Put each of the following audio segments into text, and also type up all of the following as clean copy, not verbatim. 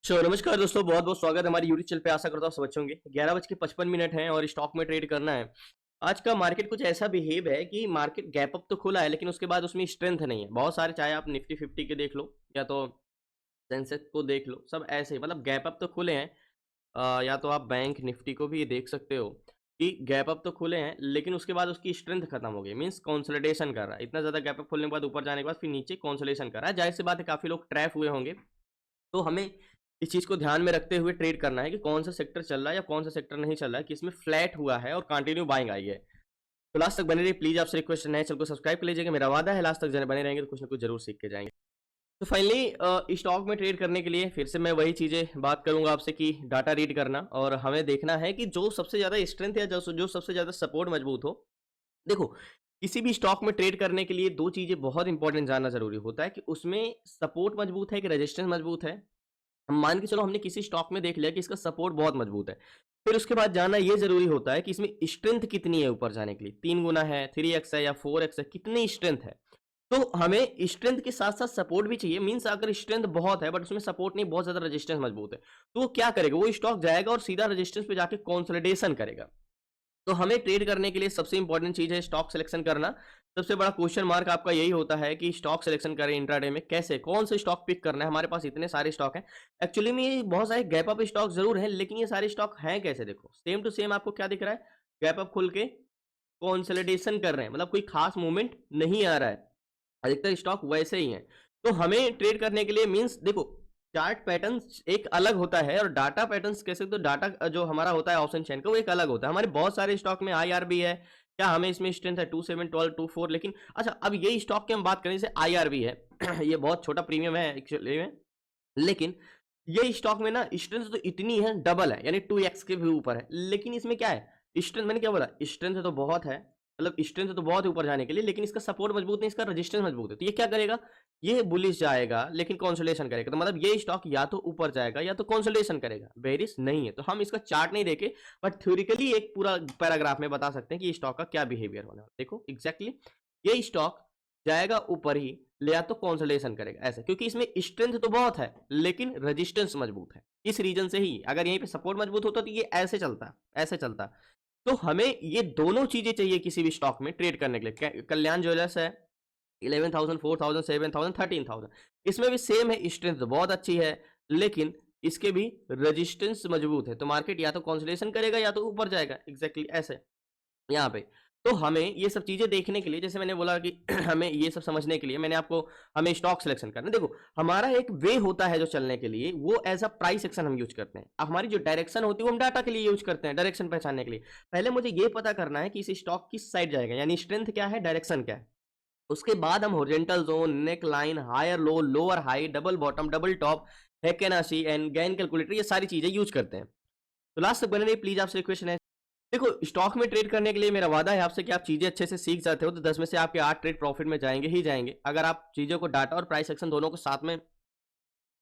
नमस्कार दोस्तों, बहुत-बहुत स्वागत है हमारे यूट्यूब चैनल पे। आशा करता हूँ सब अच्छे होंगे। 11:55 है और स्टॉक में ट्रेड करना है। आज का मार्केट कुछ ऐसा बिहेव है कि मार्केट गैप अप तो खुला है, लेकिन उसके बाद उसमें स्ट्रेंथ नहीं है। बहुत सारे, चाहे आप निफ्टी 50 के देख लो या तो सेंसेक्स को देख लो, सब ऐसे ही मतलब गैप अप तो खुले हैं। या तो आप बैंक निफ्टी को भी देख सकते हो कि गैप अप तो खुले हैं, लेकिन उसके बाद उसकी स्ट्रेंथ खत्म हो गई। मीन्स कंसोलिडेशन कर रहा है। इतना ज़्यादा गैप अप खुलने के बाद ऊपर जाने के बाद फिर नीचे कंसोलिडेशन कर रहा है। ज़ाहिर-सी बात है, काफ़ी लोग ट्रैप हुए होंगे। तो हमें इस चीज़ को ध्यान में रखते हुए ट्रेड करना है कि कौन सा सेक्टर चल रहा है या कौन सा सेक्टर नहीं चल रहा है, कि इसमें फ्लैट हुआ है और कंटिन्यू बाइंग आई है। तो लास्ट तक बने रहिए प्लीज़। आपसे रिक्वेस्ट है, नए चैनल को सब्सक्राइब कर लीजिएगा। मेरा वादा है लास्ट तक बने रहेंगे तो कुछ ना कुछ जरूर सीख के जाएंगे। तो फाइनली स्टॉक में ट्रेड करने के लिए फिर से मैं वही चीज़ें बात करूंगा आपसे कि डाटा रीड करना, और हमें देखना है कि जो सबसे ज़्यादा स्ट्रेंथ या जो सबसे ज़्यादा सपोर्ट मजबूत हो। देखो, किसी भी स्टॉक में ट्रेड करने के लिए दो चीज़ें बहुत इंपॉर्टेंट जानना जरूरी होता है कि उसमें सपोर्ट मजबूत है कि रेजिस्टेंस मजबूत है। हम मान के चलो, हमने किसी स्टॉक में देख लिया कि इसका सपोर्ट बहुत मजबूत है। फिर उसके बाद जानना ये ज़रूरी होता है कि इसमें स्ट्रेंथ कितनी है ऊपर जाने के लिए। 3 गुना है, 3x है या 4x है, कितनी स्ट्रेंथ है। तो हमें स्ट्रेंथ के साथ-साथ सपोर्ट भी चाहिए। मीन्स अगर स्ट्रेंथ बहुत है बट उसमें सपोर्ट नहीं, बहुत ज़्यादा रेजिस्टेंस मजबूत है, तो वो क्या करेगा, वो स्टॉक जाएगा और सीधा रेजिस्टेंस पे जाके कंसोलिडेशन करेगा। तो हमें ट्रेड करने के लिए सबसे इंपॉर्टेंट चीज़ है स्टॉक सिलेक्शन करना। सबसे बड़ा क्वेश्चन मार्क आपका यही होता है कि स्टॉक सिलेक्शन करें इंट्राडे में कैसे, कौन से स्टॉक पिक करना है। हमारे पास इतने सारे स्टॉक हैं। एक्चुअली में ये बहुत सारे गैप अप स्टॉक ज़रूर हैं, लेकिन ये सारे स्टॉक हैं कैसे, देखो सेम टू सेम आपको क्या दिख रहा है, गैप अप खुल के कंसोलिडेशन कर रहे हैं, मतलब कोई खास मूवमेंट नहीं आ रहा है। अधिकतर स्टॉक वैसे ही हैं। तो हमें ट्रेड करने के लिए मीन्स देखो, चार्ट पैटर्न्स एक अलग होता है और डाटा पैटर्न्स कैसे, तो डाटा जो हमारा होता है ऑप्शन चेन का, वो एक अलग होता है। हमारे बहुत सारे स्टॉक में आईआरबी है। क्या हमें इसमें स्ट्रेंथ है 27 12 24, लेकिन अच्छा अब ये स्टॉक की हम बात करें, जैसे आईआरबी है ये बहुत छोटा प्रीमियम है एक्चुअली में, लेकिन ये स्टॉक में ना स्ट्रेंथ तो इतनी है, डबल है, यानी 2x के भी ऊपर है। लेकिन इसमें क्या है, स्ट्रेंथ मैंने क्या बोला, स्ट्रेंथ तो बहुत है, मतलब स्ट्रेंथ तो बहुत है ऊपर जाने के लिए, लेकिन इसका सपोर्ट मजबूत नहीं, इसका रेजिस्टेंस मजबूत है। तो ये क्या करेगा, ये बुलिश जाएगा लेकिन कंसोलिडेशन करेगा। तो मतलब ये स्टॉक या तो ऊपर जाएगा या तो कंसोलिडेशन करेगा, बेरिश नहीं है। तो हम इसका चार्ट नहीं देखे, बट थ्योरिकली एक पूरा पैराग्राफ में बता सकते हैं कि स्टॉक का क्या बिहेवियर होने वाला। देखो एग्जैक्टली ये स्टॉक जाएगा ऊपर ही, ले या तो कंसोलिडेशन करेगा ऐसे, क्योंकि इसमें स्ट्रेंथ तो बहुत है लेकिन रेजिस्टेंस मजबूत है। इस रीजन से ही अगर यहीं पे सपोर्ट मजबूत होता तो ये ऐसे चलता, ऐसे चलता। तो हमें ये दोनों चीजें चाहिए किसी भी स्टॉक में ट्रेड करने के लिए। कल्याण ज्वेलर्स है 11,000 4,000 7,000 13,000, इसमें भी सेम है, स्ट्रेंथ तो बहुत अच्छी है, लेकिन इसके भी रेजिस्टेंस मजबूत है। तो मार्केट या तो कंसोलिडेशन करेगा या तो ऊपर जाएगा, एग्जैक्टली ऐसे यहाँ पे। तो हमें ये सब चीज़ें देखने के लिए, जैसे मैंने बोला कि हमें ये सब समझने के लिए मैंने आपको, हमें स्टॉक सिलेक्शन करना है। देखो, हमारा एक वे होता है जो चलने के लिए, वो एज अ प्राइस एक्शन हम यूज करते हैं। अब हमारी जो डायरेक्शन होती है वो हम डाटा के लिए यूज करते हैं, डायरेक्शन पहचानने के लिए। पहले मुझे ये पता करना है कि इस स्टॉक किस साइड जाएगा, यानी स्ट्रेंथ क्या है, डायरेक्शन क्या है। उसके बाद हम horizontal zone, neckline, higher low, lower high, double bottom, double top, Heikin Ashi and gain calculator, ये सारी चीजें यूज करते हैं। तो लास्ट तक बने रहिए प्लीज, आपसे रिक्वेस्ट है। देखो, स्टॉक में ट्रेड करने के लिए मेरा वादा है आपसे कि आप चीजें अच्छे से सीख जाते हो तो 10 में से आपके 8 ट्रेड प्रॉफिट में जाएंगे ही जाएंगे, अगर आप चीजों को, डाटा और प्राइस एक्शन दोनों को साथ में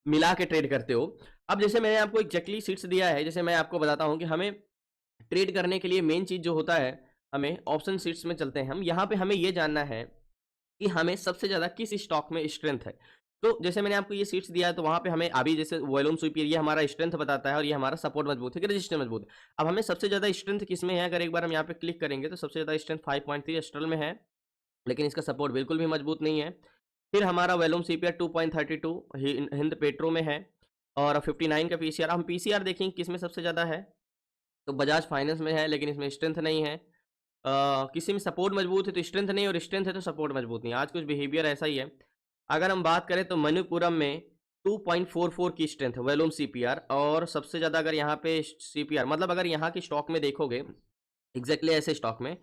मिला के ट्रेड करते हो। अब जैसे मैंने आपको एग्जैक्टली सीट्स दिया है, जैसे मैं आपको बताता हूँ कि हमें ट्रेड करने के लिए मेन चीज जो होता है, हमें ऑप्शन सीट्स में चलते हैं हम। यहाँ पे हमें ये जानना है कि हमें सबसे ज़्यादा किस स्टॉक में स्ट्रेंथ है। तो जैसे मैंने आपको ये सीट्स दिया है, तो वहाँ पे हमें अभी जैसे वॉल्यूम स्वीपर ये हमारा स्ट्रेंथ बताता है और ये हमारा सपोर्ट मजबूत है कि रजिस्टर मजबूत है। अब हमें सबसे ज़्यादा स्ट्रेंथ किसमें है, अगर एक बार हम यहाँ पे क्लिक करेंगे तो सबसे ज़्यादा स्ट्रेंथ 5.3 एस्ट्रल में है, लेकिन इसका सपोर्ट बिल्कुल भी मजबूत नहीं है। फिर हमारा वॉल्यूम सीपीआर 2.32 हिंद पेट्रो में है, और 59 का पीसीआर। हम पीसीआर देखेंगे किसमें सबसे ज़्यादा है, तो बजाज फाइनेंस में है, लेकिन इसमें स्ट्रेंथ नहीं है। किसी में सपोर्ट मजबूत है तो स्ट्रेंथ नहीं, और स्ट्रेंथ है तो सपोर्ट मजबूत नहीं। आज कुछ बिहेवियर ऐसा ही है। अगर हम बात करें तो मणिपुरम में 2.44 की स्ट्रेंथ है वॉल्यूम सीपीआर, और सबसे ज़्यादा अगर यहाँ पे सीपीआर, मतलब अगर यहाँ की स्टॉक में देखोगे एग्जैक्टली ऐसे स्टॉक में,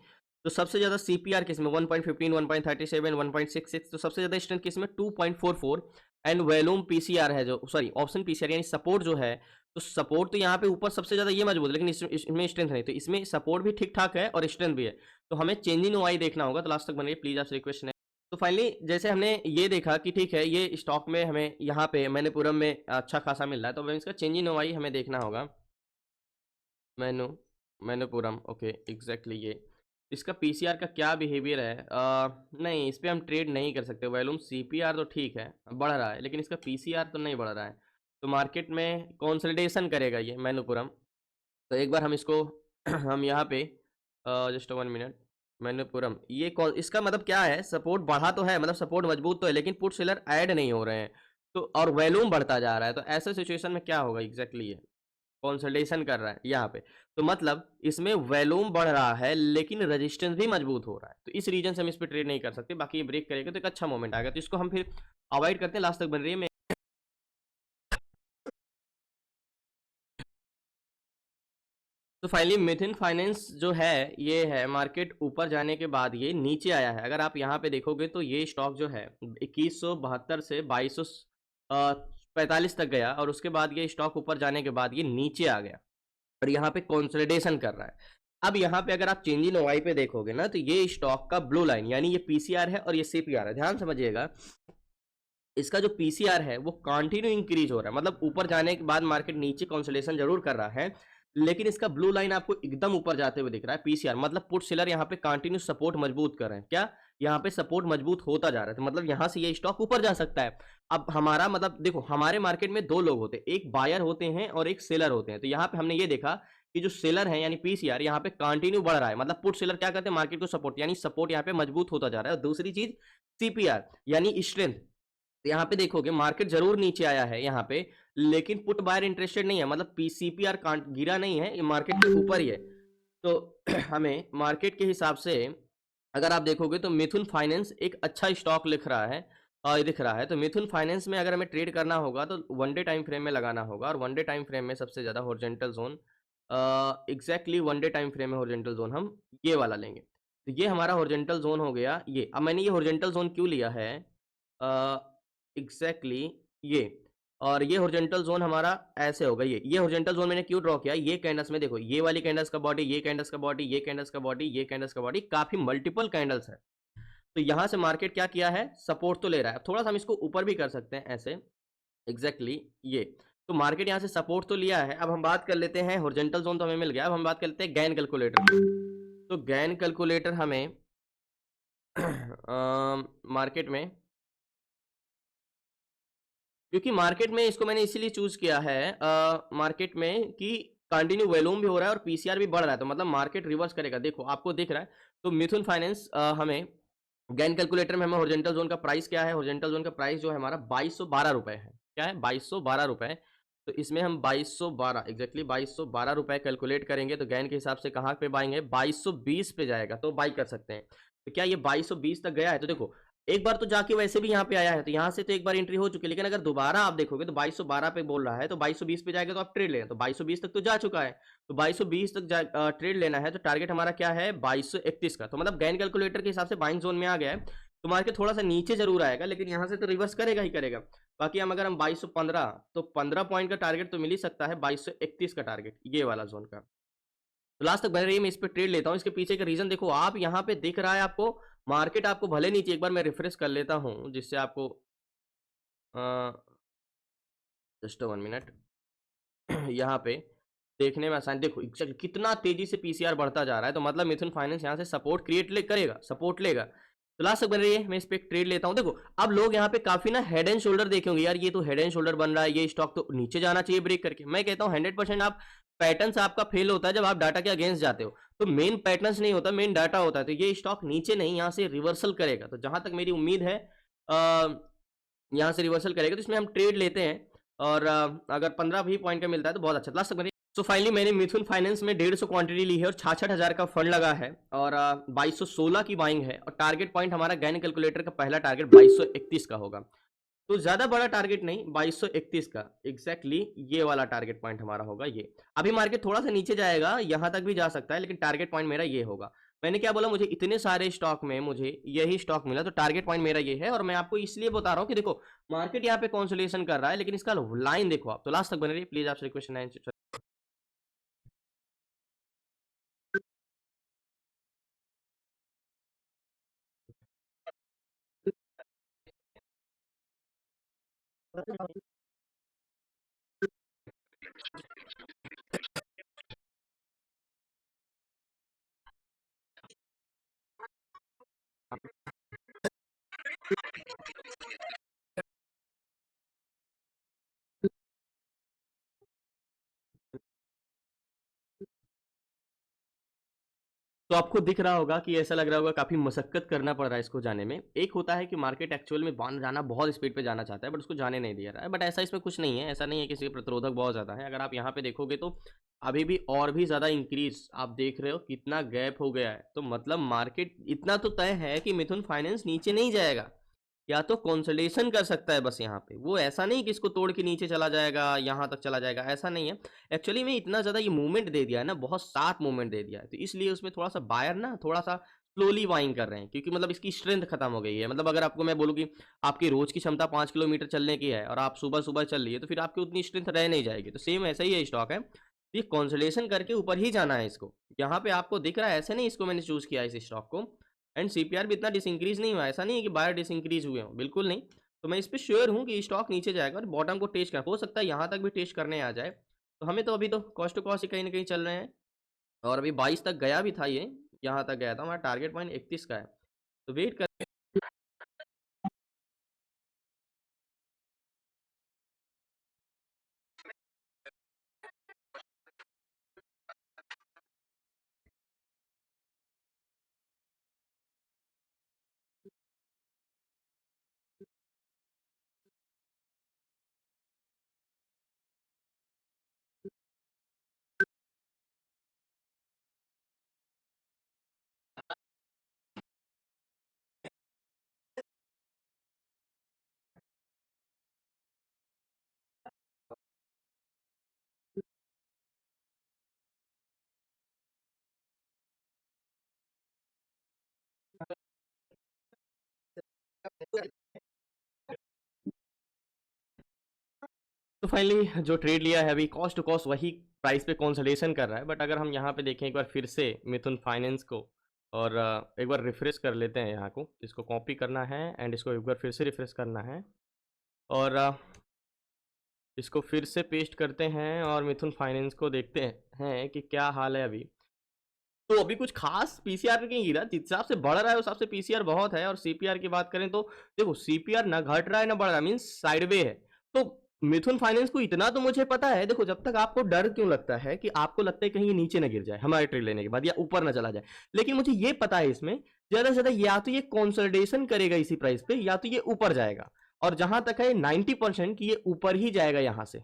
तो सबसे ज़्यादा सीपीआर किसमें 1.15 1.37 1.66, तो सबसे ज़्यादा स्ट्रेंथ किसमें 2.44। एंड वॉल्यूम पीसीआर है, जो सॉरी ऑप्शन पीसीआर यानी सपोर्ट जो है, तो सपोर्ट तो यहाँ पे ऊपर सबसे ज़्यादा ये मजबूत है, लेकिन इसमें स्ट्रेंथ नहीं। तो इसमें सपोर्ट भी ठीक ठाक है और स्ट्रेंथ भी है। तो हमें चेंज इन ओआई देखना होगा। तो लास्ट तक बनिए प्लीज, आपसे रिक्वेस्ट है। तो फाइनली जैसे हमने ये देखा कि ठीक है, ये स्टॉक में हमें यहाँ पे मणिपुरम में अच्छा खासा मिल रहा है, तो हमें इसका चेंज इन ओआई हमें देखना होगा। मैनु मैनुपुरम, ओके एग्जैक्टली ये। इसका पीसीआर का क्या बिहेवियर है, नहीं इस पे हम ट्रेड नहीं कर सकते। वॉल्यूम सीपीआर तो ठीक है बढ़ रहा है, लेकिन इसका पीसीआर तो नहीं बढ़ रहा है। तो मार्केट में कंसोलिडेशन करेगा ये मैनुपुरम। तो एक बार हम इसको हम यहाँ पे जस्ट 1 मिनट। मैनुपुरम ये इसका मतलब क्या है, सपोर्ट बढ़ा तो है, मतलब सपोर्ट मजबूत तो है, लेकिन पुट सेलर ऐड नहीं हो रहे हैं। तो और वॉल्यूम बढ़ता जा रहा है, तो ऐसे सिचुएशन में क्या होगा एग्जैक्टली ये कंसोलिडेशन कर रहा है यहाँ पे। तो मतलब इसमें वॉल्यूम बढ़ रहा है लेकिन रेजिस्टेंस भी मजबूत हो रहा है, तो इस रीजन से हम इस पर ट्रेड नहीं कर सकते। बाकी ये ब्रेक करेगा तो एक अच्छा मोमेंट आएगा, तो इसको हम फिर अवॉइड करते हैं। लास्ट तक बन रही है। तो फाइनली मिथुन फाइनेंस जो है ये है, मार्केट ऊपर जाने के बाद ये नीचे आया है। अगर आप यहाँ पे देखोगे तो ये स्टॉक जो है 2172 से 2245 तक गया, और उसके बाद ये स्टॉक ऊपर जाने के बाद ये नीचे आ गया और यहाँ पे कंसोलिडेशन कर रहा है। अब यहाँ पे अगर आप चेंज इन ओवाई पे देखोगे ना, तो ये स्टॉक का ब्लू लाइन यानी ये पीसीआर है और ये सीपीआर है। ध्यान समझिएगा, इसका जो पीसीआर है वो कंटिन्यू इंक्रीज हो रहा है, मतलब ऊपर जाने के बाद मार्केट नीचे कंसोलिडेशन जरूर कर रहा है, लेकिन इसका ब्लू लाइन आपको एकदम ऊपर जाते हुए दिख रहा है पीसीआर। मतलब पुट सेलर यहाँ पे कंटिन्यू सपोर्ट मजबूत कर रहे हैं। क्या यहाँ पे सपोर्ट मजबूत होता जा रहा है, तो मतलब यहाँ से ये स्टॉक ऊपर जा सकता है। अब हमारा मतलब देखो, हमारे मार्केट में दो लोग होते हैं, एक बायर होते हैं और एक सेलर होते हैं। तो यहाँ पे हमने ये देखा कि जो सेलर है यानी पीसीआर यहाँ पे कंटिन्यू बढ़ रहा है, मतलब पुट सेलर क्या करते हैं, मार्केट को सपोर्ट, यानी सपोर्ट यहाँ पे मजबूत होता जा रहा है। और दूसरी चीज सीपीआर यानी स्ट्रेंथ। तो यहाँ पे देखोगे मार्केट जरूर नीचे आया है यहाँ पे, लेकिन पुट बायर इंटरेस्टेड नहीं है, मतलब पीसीपीआर गिरा नहीं है, ये मार्केट के ऊपर ही है। तो हमें मार्केट के हिसाब से अगर आप देखोगे तो मिथुन फाइनेंस एक अच्छा स्टॉक लिख रहा है, दिख रहा है। तो मिथुन फाइनेंस में अगर हमें ट्रेड करना होगा तो वन डे टाइम फ्रेम में लगाना होगा, और वन डे टाइम फ्रेम में सबसे ज्यादा horizontal zone, exactly one day time frame में हॉरिजॉन्टल जोन हम ये वाला लेंगे। तो ये हमारा हॉरिजॉन्टल जोन हो गया ये। अब मैंने ये हॉरिजॉन्टल जोन क्यों लिया है, एग्जैक्टली ये, और ये हॉरिजॉन्टल जोन हमारा ऐसे होगा। ये हॉरिजॉन्टल जोन मैंने क्यों ड्रॉ किया, ये कैंडल्स में देखो, ये वाली कैंडल्स का बॉडी, ये कैंडल्स का बॉडी, ये कैंडल्स का बॉडी, ये कैंडल्स का बॉडी, काफी मल्टीपल कैंडल्स है। तो यहां से मार्केट क्या किया है, सपोर्ट तो ले रहा है। थोड़ा सा हम इसको ऊपर भी कर सकते हैं ऐसे, एग्जैक्टली ये। तो मार्केट यहाँ से सपोर्ट तो लिया है। अब हम बात कर लेते हैं, हॉरिजॉन्टल जोन तो हमें मिल गया, अब हम बात कर लेते हैं गैन कैलकुलेटर की। तो गैन कैलकुलेटर हमें मार्केट में, क्योंकि मार्केट में इसको मैंने इसीलिए चूज किया है मार्केट में कि कंटिन्यू वॉल्यूम भी हो रहा है और पीसीआर भी बढ़ रहा है, तो मतलब मार्केट रिवर्स करेगा। देखो आपको दिख रहा है। तो मिथुन फाइनेंस हमें गैन कैलकुलेटर में हमें हॉरिजॉन्टल जोन का प्राइस क्या है, हॉरिजॉन्टल जोन का प्राइस जो है हमारा 2212 रुपए है। क्या है, 2212 रुपए। तो इसमें हम 2212, एग्जैक्टली 2212 रुपए कैलकुलेट करेंगे, तो गैन के हिसाब से कहाँ पे बाएंगे, 2220 पे जाएगा, तो बाई कर सकते हैं। तो क्या ये 2220 तक गया है, तो देखो एक बार तो जाके वैसे भी यहाँ पे आया है, तो यहाँ से तो एक बार एंट्री हो चुकी है, लेकिन अगर दोबारा आप देखोगे तो 2212 पे बोल रहा है, तो 2220 पे जाएगा तो आप ट्रेड लेना, तो 2220 तक तो जा चुका है। तो 2220 तक ट्रेड लेना है, तो टारगेट हमारा क्या है 2231 का। तो मतलब गैन कैलकुलेटर के हिसाब से बाइंग जोन में आ गया है। तो मार्केट थोड़ा सा नीचे जरूर आएगा, लेकिन यहाँ से तो रिवर्स करेगा ही करेगा। बाकी हम अगर हम 2215, तो 15 पॉइंट का टारगेट तो मिल ही सकता है, 2231 का टारगेट ये वाला जोन का। तो लास्ट तक बने रहिए, मैं इस पर ट्रेड लेता हूँ। इसके पीछे का रीजन देखो, आप यहाँ पे दिख रहा है आपको, मार्केट आपको भले नीचे, एक बार मैं रिफ्रेश कर लेता हूँ जिससे आपको जस्ट 1 मिनट यहाँ पे देखने में आसान। देखो exactly कितना तेजी से पीसीआर बढ़ता जा रहा है, तो मतलब मिथुन फाइनेंस यहाँ से सपोर्ट करेगा, सपोर्ट लेगा। तो लास्ट तक बन रही है, मैं इस पे ट्रेड लेता हूँ। देखो अब लोग यहाँ पे काफी ना हेड एंड शोल्डर देखेंगे, यार ये तो हेड एंड शोल्डर बन रहा है, ये स्टॉक तो नीचे जाना चाहिए ब्रेक करके। मैं कहता हूँ 100% आप पैटर्न आपका फेल होता है जब आप डाटा के अगेंस्ट जाते हो। तो मेन पैटर्न नहीं होता, मेन डाटा होता है। तो ये स्टॉक नीचे नहीं, यहाँ से रिवर्सल करेगा, तो जहां तक मेरी उम्मीद है यहाँ से रिवर्सल करेगा, तो इसमें हम ट्रेड लेते हैं। और अगर 15-20 पॉइंट का मिलता है तो बहुत अच्छा। लास्ट तक मेरी, तो फाइनली मैंने मिथुन फाइनेंस में 150 क्वांटिटी ली है और 66,000 का फंड लगा है, और 2216 की बाइंग है, और टारगेट पॉइंट हमारा गैन कैलकुलेटर का पहला टारगेट 2231 का होगा। तो ज्यादा बड़ा टारगेट नहीं, 2231 का एग्जैक्टली ये वाला टारगेट पॉइंट हमारा होगा ये। अभी मार्केट थोड़ा सा नीचे जाएगा, यहां तक भी जा सकता है, लेकिन टारगेट पॉइंट मेरा ये होगा। मैंने क्या बोला, मुझे इतने सारे स्टॉक में मुझे यही स्टॉक मिला, तो टारगेट पॉइंट मेरा ये है। और मैं आपको इसलिए बता रहा हूँ कि देखो मार्केट यहाँ पे कंसोलिडेशन कर रहा है, लेकिन इसका लाइन देखो आप। तो लास्ट तक बने रहिए प्लीज, आपसे रिक्वेस्ट है। तो आपको दिख रहा होगा कि ऐसा लग रहा होगा काफ़ी मशक्कत करना पड़ रहा है इसको जाने में। एक होता है कि मार्केट एक्चुअल में बाहर जाना बहुत स्पीड पे जाना चाहता है बट उसको जाने नहीं दिया रहा है। बट ऐसा इसमें कुछ नहीं है, ऐसा नहीं है कि इसके प्रतिरोधक बहुत ज़्यादा है। अगर आप यहाँ पे देखोगे तो अभी भी और भी ज़्यादा इंक्रीज़ आप देख रहे हो कितना गैप हो गया है। तो मतलब मार्केट इतना तो तय है कि मिथुन फाइनेंस नीचे नहीं जाएगा, या तो कंसोलिडेशन कर सकता है बस यहाँ पे। वो ऐसा नहीं कि इसको तोड़ के नीचे चला जाएगा, यहाँ तक चला जाएगा, ऐसा नहीं है। एक्चुअली में इतना ज़्यादा ये मूवमेंट दे दिया है ना, बहुत शार्प मूवमेंट दे दिया है, तो इसलिए उसमें थोड़ा-सा बायर ना थोड़ा-सा स्लोली बाइंग कर रहे हैं, क्योंकि मतलब इसकी स्ट्रेंथ खत्म हो गई है। मतलब अगर आपको मैं बोलूँ कि आपकी रोज़ की क्षमता 5 किलोमीटर चलने की है और आप सुबह-सुबह चल रही है, तो फिर आपकी उतनी स्ट्रेंथ रह नहीं जाएगी। तो सेम ऐसा ही है स्टॉक है। ये कंसोलिडेशन करके ऊपर ही जाना है इसको। यहाँ पे आपको दिख रहा है, ऐसे नहीं इसको मैंने चूज़ किया है इस स्टॉक को। एंड सीपीआर भी इतना डिसइंक्रीज़ नहीं हुआ है, ऐसा नहीं है कि बायर डिसइंक्रीज़ हुए हों, बिल्कुल नहीं। तो मैं इस पे श्योर हूँ कि स्टॉक नीचे जाएगा और बॉटम को टेस्ट कर हो सकता है यहाँ तक भी टेस्ट करने आ जाए। तो हमें तो अभी तो कॉस्ट टू कॉस्ट ही कहीं न कहीं चल रहे हैं और अभी 22 तक गया भी था ये, यहाँ तक गया था। हमारा टारगेट पॉइंट 31 का है। तो वेट कर। तो फाइनली जो ट्रेड लिया है अभी कॉस्ट टू कॉस्ट वही प्राइस पे कंसोलिडेशन कर रहा है। बट अगर हम यहाँ पे देखें एक बार फिर से मिथुन फाइनेंस को और एक बार रिफ्रेश कर लेते हैं यहाँ को, इसको कॉपी करना है एंड इसको एक बार फिर से रिफ्रेश करना है और इसको फिर से पेस्ट करते हैं और मिथुन फाइनेंस को देखते हैं कि क्या हाल है अभी। तो अभी कुछ खास पीसीआर नहीं गिरा, जिस हिसाब से बढ़ रहा है उस हिसाब से पीसीआर बहुत है। और सीपीआर की बात करें तो देखो सीपीआर ना घट रहा है ना बढ़ रहा है, मीन्स साइडवे है। तो मिथुन फाइनेंस को इतना तो मुझे पता है, देखो जब तक आपको डर क्यों लगता है कि आपको लगता है कहीं ये नीचे ना गिर जाए हमारे ट्रेड लेने के बाद या ऊपर ना चला जाए, लेकिन मुझे ये पता है इसमें ज्यादा से ज्यादा या तो ये कंसोलिडेशन करेगा इसी प्राइस पे या तो ये ऊपर जाएगा। और जहां तक है 90% कि ये ऊपर ही जाएगा यहाँ से।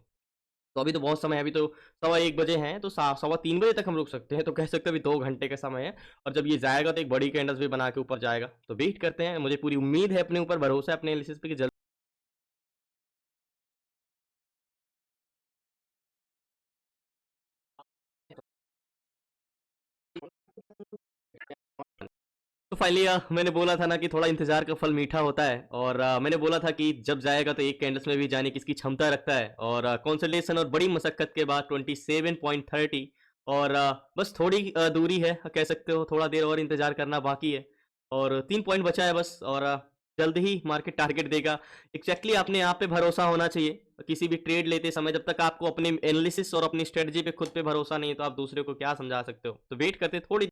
तो अभी तो बहुत समय है, अभी तो 1:15 हैं, तो 3:15 तक हम रुक सकते हैं, तो कह सकते हैं अभी 2 घंटे का समय है। और जब ये जाएगा तो एक बड़ी कैंडल्स भी बना के ऊपर जाएगा। तो वेट करते हैं, मुझे पूरी उम्मीद है, अपने ऊपर भरोसा है, अपने एनालिसिस पे कि जल्द। तो फाइनली मैंने बोला था ना कि थोड़ा इंतजार का फल मीठा होता है और मैंने बोला था कि जब जाएगा तो एक कैंडल्स में भी जाने की इसकी क्षमता रखता है। और कंसोलिडेशन और बड़ी मशक्कत के बाद 27.30 और बस थोड़ी दूरी है, कह सकते हो थोड़ा देर और इंतजार करना बाकी है और 3 पॉइंट बचा है बस। और जल्द ही मार्केट टारगेट देगा। एग्जैक्टली अपने आप पे भरोसा होना चाहिए किसी भी ट्रेड लेते समय। जब तक आपको अपने एनालिसिस और अपनी स्ट्रेटजी पे खुद पे भरोसा नहीं है तो आप दूसरे को क्या समझा सकते हो। तो वेट करते थोड़ी।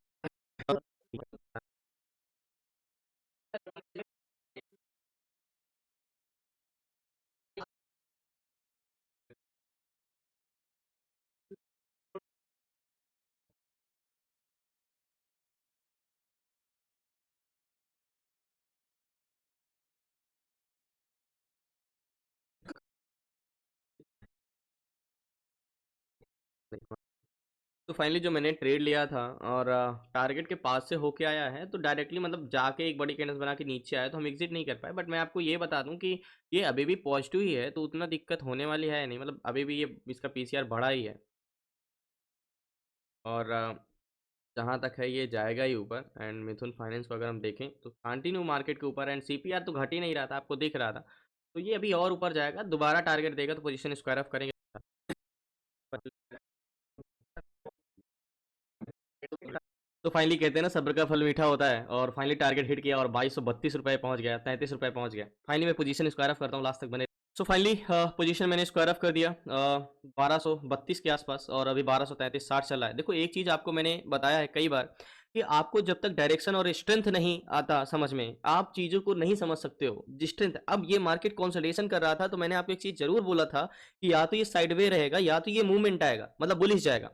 तो फाइनली जो मैंने ट्रेड लिया था और टारगेट के पास से होके आया है, तो डायरेक्टली मतलब जाके एक बड़ी कैंडल्स बना के नीचे आया, तो हम एग्जिट नहीं कर पाए। बट मैं आपको ये बता दूं कि ये अभी भी पॉजिटिव ही है, तो उतना दिक्कत होने वाली है नहीं। मतलब अभी भी ये इसका पीसीआर बढ़ा ही है और जहाँ तक है ये जाएगा ही ऊपर। एंड मिथुन फाइनेंस को अगर हम देखें तो कंटिन्यू मार्केट के ऊपर, एंड सीपीआर तो घट ही नहीं रहा था, आपको दिख रहा था। तो ये अभी और ऊपर जाएगा, दोबारा टारगेट देगा तो पोजीशन स्क्वायर ऑफ करेंगे। तो फाइनली कहते हैं ना सब्र का फल मीठा होता है, और फाइनली टारगेट हिट किया और 2232 रुपये पहुंच गया, 33 रुपये पहुंच गया। फाइनली मैं पोजीशन स्क्वायर ऑफ करता हूँ, लास्ट तक बने। सो फाइनली पोजीशन मैंने स्क्वायर ऑफ कर दिया 1232 के आसपास, और अभी 1233.60 चल रहा है। देखो एक चीज़ आपको मैंने बताया है कई बार कि आपको जब तक डायरेक्शन और स्ट्रेंथ नहीं आता समझ में, आप चीज़ों को नहीं समझ सकते हो। स्ट्रेंथ अब ये मार्केट कंसोलिडेशन कर रहा था, तो मैंने आपको एक चीज़ ज़रूर बोला था कि या तो ये साइडवे रहेगा या तो ये मूवमेंट आएगा, मतलब बुलिश जाएगा।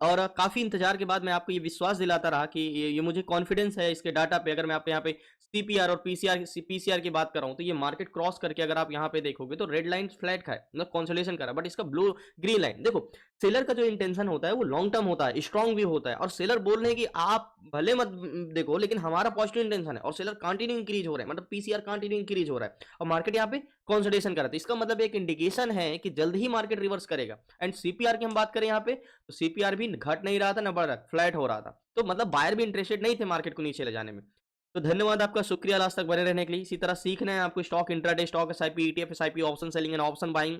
और काफ़ी इंतजार के बाद मैं आपको ये विश्वास दिलाता रहा कि ये मुझे कॉन्फिडेंस है इसके डाटा पे। अगर मैं आपको यहाँ पे सीपीआर और पीसीआर की बात कर रहा हूँ, तो ये मार्केट क्रॉस करके अगर आप यहाँ पे देखोगे तो रेड लाइन फ्लैट का है, मतलब कंसोलिडेशन कर रहा है, बट इसका ब्लू ग्रीन लाइन देखो। सेलर का जो इंटेंशन होता है वो लॉन्ग टर्म होता है, स्ट्रांग भी होता है, और सेलर बोल रहे हैं कि आप भले मत देखो, लेकिन हमारा पॉजिटिव इंटेंशन है, और सेलर कंटिन्यू इंक्रीज हो रहे हैं, मतलब पीसीआर कंटिन्यू इंक्रीज हो रहा है, और मार्केट यहाँ पे कंसोलिडेशन कर रहा है। इसका मतलब एक इंडिकेशन है कि जल्द ही मार्केट रिवर्स करेगा। एंड सीपीआर की हम बात करें यहाँ पे, तो सीपीआर भी घट नहीं रहा था, ना बढ़ रहा, फ्लैट हो रहा था। तो मतलब बायर भी इंटरेस्टेड नहीं थे मार्केट को नीचे ले जाने में। तो धन्यवाद आपका, शुक्रिया लास्ट तक बने रहने के लिए। इसी तरह सीखना है आपको stock intraday, stock SIP, ETF SIP, option selling and option buying,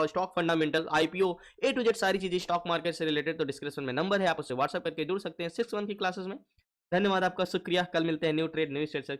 stock fundamental, IPO, A to Z सारी चीजें स्टॉक मार्केट से रिलेटेड, तो डिस्क्रिप्शन में नंबर है, आप उससे व्हाट्सएप करके जुड़ सकते हैं 6 मंथ की क्लासेस में। धन्यवाद आपका, शुक्रिया। कल मिलते हैं न्यू ट्रेड न्यू स्टेट से।